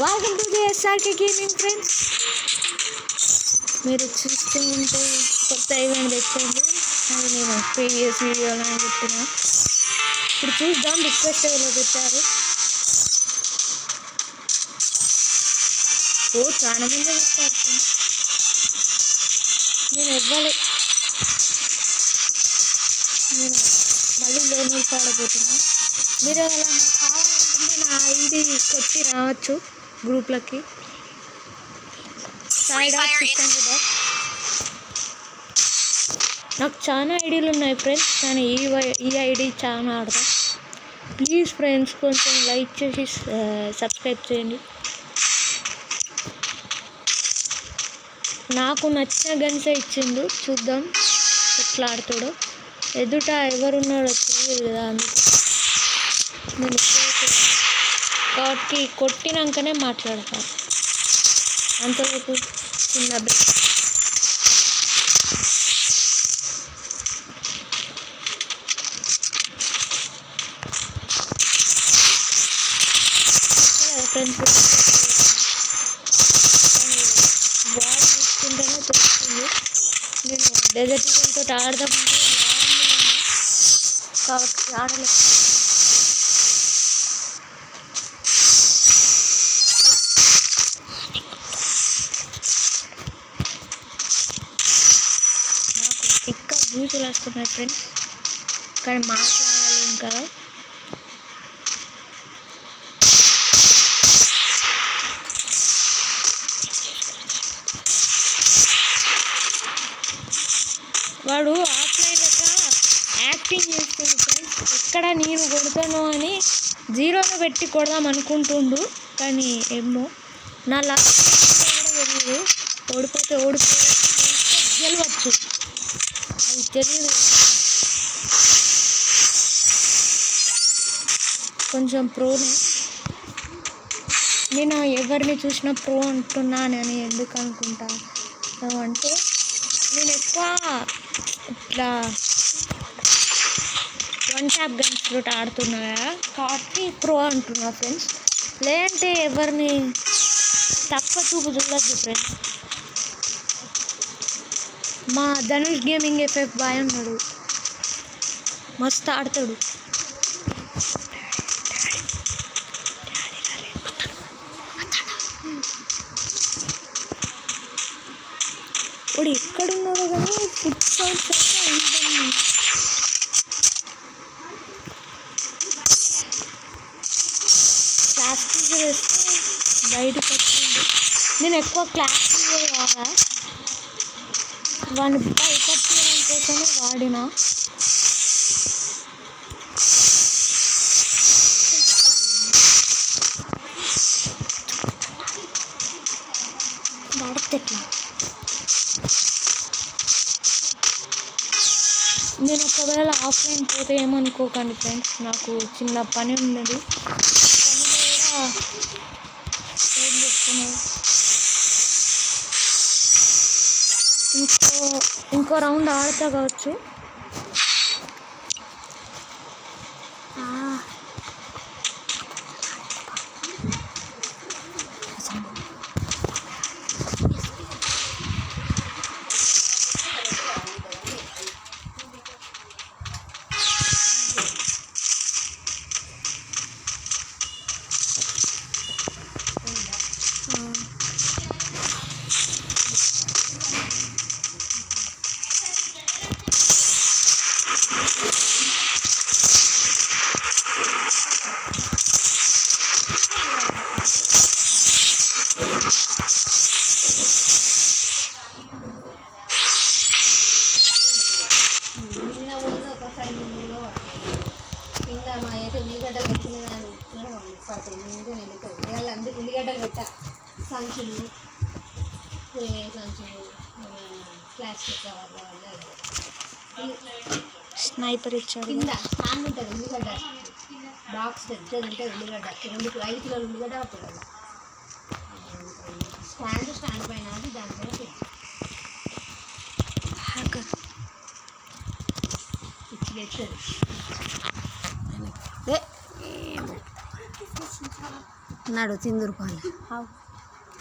Welcome to the SRK gaming friends. మీరు చూస్తూ ఉంటే కొత్త ఈవెంట్ తెచ్చింది అది నేను ప్రీవియస్ వీడియోలో చెప్పిన. ఇప్పుడు చూద్దాం రిక్వెస్ట్ ఎవరో పెట్టారు. చాలా మంది పెట్టారు. నేను ఇవ్వాలి, నేను మళ్ళీ లోన్ పాడబోతున్నా. మీరు అలా కావాలనుకుంటే నా ఐడి కొట్టి రావచ్చు గ్రూప్లకి. నాకు చాలా ఐడీలు ఉన్నాయి ఫ్రెండ్స్, కానీ ఈ ఐడి చాలా ఆడతాం. ప్లీజ్ ఫ్రెండ్స్ కొంచెం లైక్ చేసి సబ్స్క్రైబ్ చేయండి. నాకు నచ్చిన గన్స్ ఇచ్చిండు, చూద్దాం ఎట్లా ఆడుతాడో. ఎదుట ఎవరున్నాడో తెలియదు కదా, అందుకు నేను కాబట్టి కొట్టినాకనే మాట్లాడతాను. అంతవరకు చిన్న బ్రేక్. ఫ్రెండ్స్ బాల్ చూసుకుంటేనే తెలుస్తుంది. నేను డెజర్ట్ ఈవెంట్తో ఆడదామంటే కాబట్టి ఆడలేదు. నాకు ఇంకా బూతులు వస్తున్నాయి ఫ్రెండ్స్, కానీ మాట్లాడలేము కదా. వాడు ఆఫ్లైన్ లెక్క యాక్టింగ్ చేస్తుంది ఫ్రెండ్స్. ఇక్కడ నేను కొడతాను అని జీరోలో పెట్టి కొడదాం అనుకుంటుండు, కానీ ఏమో నా లక్ కూడా తెలియదు. ఓడిపోతే గెలవచ్చు, అది తెలియదు. కొంచెం ప్రోనే. నేను ఎవరిని చూసినా ప్రో అంటున్నానని ఎందుకు అనుకుంటాను అంటే, నేను ఎక్కువ ఇట్లా వన్ ట్యాప్ గన్స్ తోటి ఆడుతున్నా కదా, కాబట్టి ప్రో అంటున్నా ఫ్రెండ్స్. లేదంటే ఎవరిని తక్కువ చూపు చూడద్దు ఫ్రెండ్స్. మా ధనుష్ గేమింగ్ ఎఫెక్ట్ బాయ్ ఉన్నాడు, మస్తు ఆడతాడు. వాడు ఎక్కడున్నాడో కానీ ఫుడ్ సౌండ్స్ అయితే ఉంటుంది. క్లాస్ టీచర్ వేస్తే బయటకు వచ్చింది. నేను ఎక్కువ క్లాస్ టీచర్ కాదా, వాడిని భయపడడం కోసమే వాడిన. వాడితే నేను ఒకవేళ ఆఫ్లైన్ పోతే ఏమనుకోకండి ఫ్రెండ్స్, నాకు చిన్న పని ఉన్నది. పనిలో కూడా ఏం చేస్తున్నాను. ఇంకో రౌండ్ ఆడతా కావచ్చు. ఉల్లిగడ్డలు పెట్టా సంచులు ప్లాస్టిక్ స్నైపర్ ఇచ్చాడు. కింద స్టాండ్ ఉంటుంది, ఉల్లిగడ్డ బాక్స్ పెద్దది ఉంటుంది. ఉల్లిగడ్డ 5 కిలోలు ఉల్లిగడ్డ పడుతుంది. స్టాండ్ పైన దాని మీద పిచ్చి ఎత్తది. నడు తిందురుకోవాలి